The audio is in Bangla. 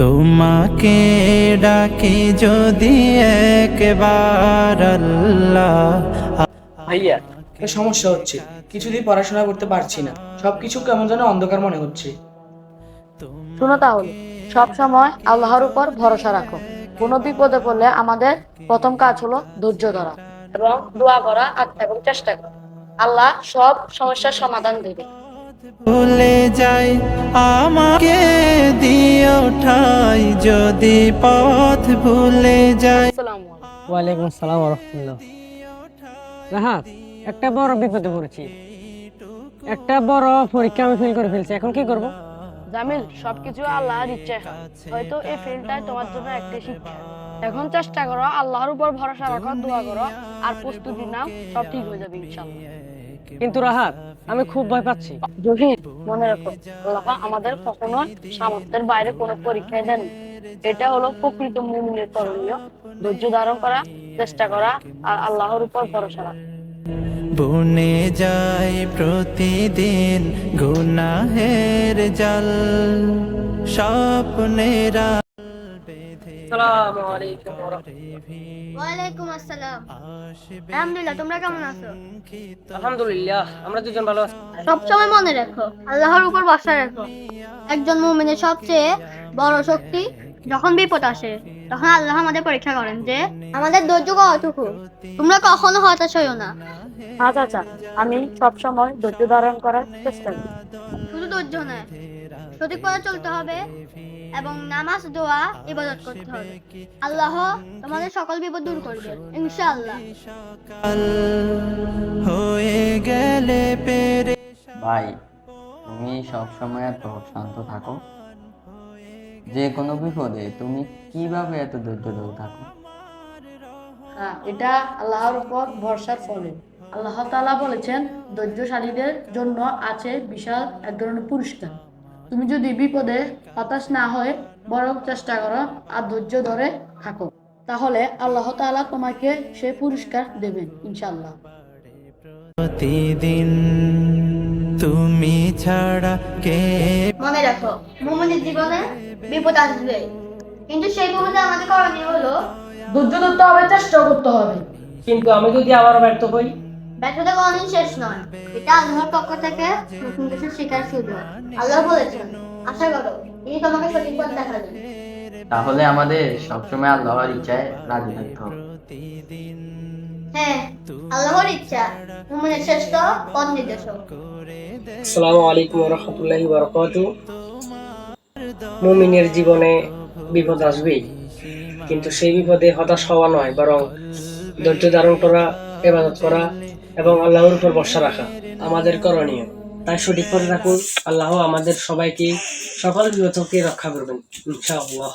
তোমাকে ডাকি যদি একবার আল্লাহ। ভাইয়া, একটা সমস্যা হচ্ছে, কিছুদিন পড়াশোনা করতে পারছি না, সবকিছু কেমন যেন অন্ধকার মনে হচ্ছে। শোনো, তাহলে সব সময় আল্লাহর উপর ভরসা রাখো। কোনো বিপদে পড়লে আমাদের প্রথম কাজ হলো ধৈর্য ধরা এবং দোয়া করা এবং চেষ্টা করা। আল্লাহ সব সমস্যার সমাধান দেবে। ভুলে যাই আমাকে দিও ঠাই, যদি পথ ভুলে যাই। আসসালামু আলাইকুম। ওয়ালাইকুম আসসালাম ওয়া রাহমাতুল্লাহ। রাহাত, একটা বড় বিপদে পড়েছি। একটা বড় পরীক্ষা আমি ফেল করে ফেলছি, এখন কি করব? জামিল, সবকিছু আল্লাহর ইচ্ছায় হয়। হয়তো এই ফেলটাই তোমার জন্য একটা শিক্ষা। এখন চেষ্টা করো, আল্লাহর উপর ভরসা রাখো, দোয়া করো আর প্রস্তুতি নাও, সব ঠিক হয়ে যাবে ইনশাআল্লাহ। কিন্তু রাহাত, আমি খুব ভয় পাচ্ছি। জহির, মনে রাখো, আল্লাহ আমাদের কখনো সামর্থ্যের বাইরে কোনো পরীক্ষায় দেন। এটা হলো প্রকৃত মুমিনের করণীয়। ধৈর্য ধারণ করা, চেষ্টা করা আর আল্লাহর উপর ভরসা রাখা। বনে যাই প্রতিদিন গুনাহের জাল, স্বপ্নেরা আসসালামু আলাইকুম ওয়া রাহমাতুল্লাহ। ওয়ালাইকুম আসসালাম। আলহামদুলিল্লাহ, তোমরা কেমন আছো? আলহামদুলিল্লাহ, আমরা দুজন ভালো আছি। সবসময় মনে রাখো, আল্লাহর উপর ভরসা রাখো। একজন মুমিনের সবচেয়ে বড় শক্তি। যখন বিপদ আসে তখন আল্লাহ আমাদের পরীক্ষা করেন যে আমাদের ধৈর্য কতটুকু। তোমরা কখনো হতাশ হইও না। আচ্ছা আচ্ছা, আমি সবসময় ধৈর্য ধারণ করার চেষ্টা করি। শুধু ধৈর্য নয়, সঠিক পথে চলতে হবে এবং নামাজ, দোয়া, ইবাদত করতে হবে। আল্লাহ তোমাদের সকল বিপদ দূর করবে ইনশাআল্লাহ। কাল হয়ে গেলে পেরে। ভাই, তুমি সব সময় এত শান্ত থাকো, যে কোনো বিপদে তুমি কিভাবে এত ধৈর্য ধরে থাকো? হ্যাঁ, এটা আল্লাহর উপর ভরসার ফলে। আল্লাহ তাআলা বলেছেন, ধৈর্যশালীদের জন্য আছে বিশাল এক ধরনের পুরস্কার। তুমি যদি বিপদে হতাশ না হয়ে বরং চেষ্টা করো আর ধৈর্য ধরে থাকো, তাহলে আল্লাহ তাআলা তোমাকে সেই পুরস্কার দেবেন ইনশাআল্লাহ। প্রতিদিন তুমি ছাড়া কে। মনে রাখো, মুমিনের জীবনে বিপদ আসবে, কিন্তু সেই বিপদে আমাদের করণীয় হলো ধৈর্য ধরতে হবে, চেষ্টা করতে হবে। কিন্তু আমি যদি আবার ব্যর্থ হই? ব্যর্থতা কোনদিন শেষ নয়, এটা আল্লাহর পক্ষ থেকে নতুন কিছু শেখার সুযোগ। আল্লাহ বলেছেন, আশা করো তিনি তোমাকে সঠিক পথ দেখাবেন। তাহলে আমাদের সবসময় আল্লাহর ইচ্ছায় রাজি থাকতে হবে। হ্যাঁ, আল্লাহর ইচ্ছা মুমিনের শ্রেষ্ঠ পথ নির্দেশক। আসসালামু আলাইকুম ওয়া রাহমাতুল্লাহি ওয়া বারাকাতুহু। মুমিনের জীবনে বিপদ আসবেই, কিন্তু সেই বিপদে হতাশ হওয়া নয়, বরং ধৈর্য ধারণ করা, ইবাদত করা এবং আল্লাহর উপর ভরসা রাখা আমাদের করণীয়। তাই সঠিক পথে থাকুন। আল্লাহ আমাদের সবাইকে সকল বিপদ থেকে রক্ষা করবেন ইনশাআল্লাহ।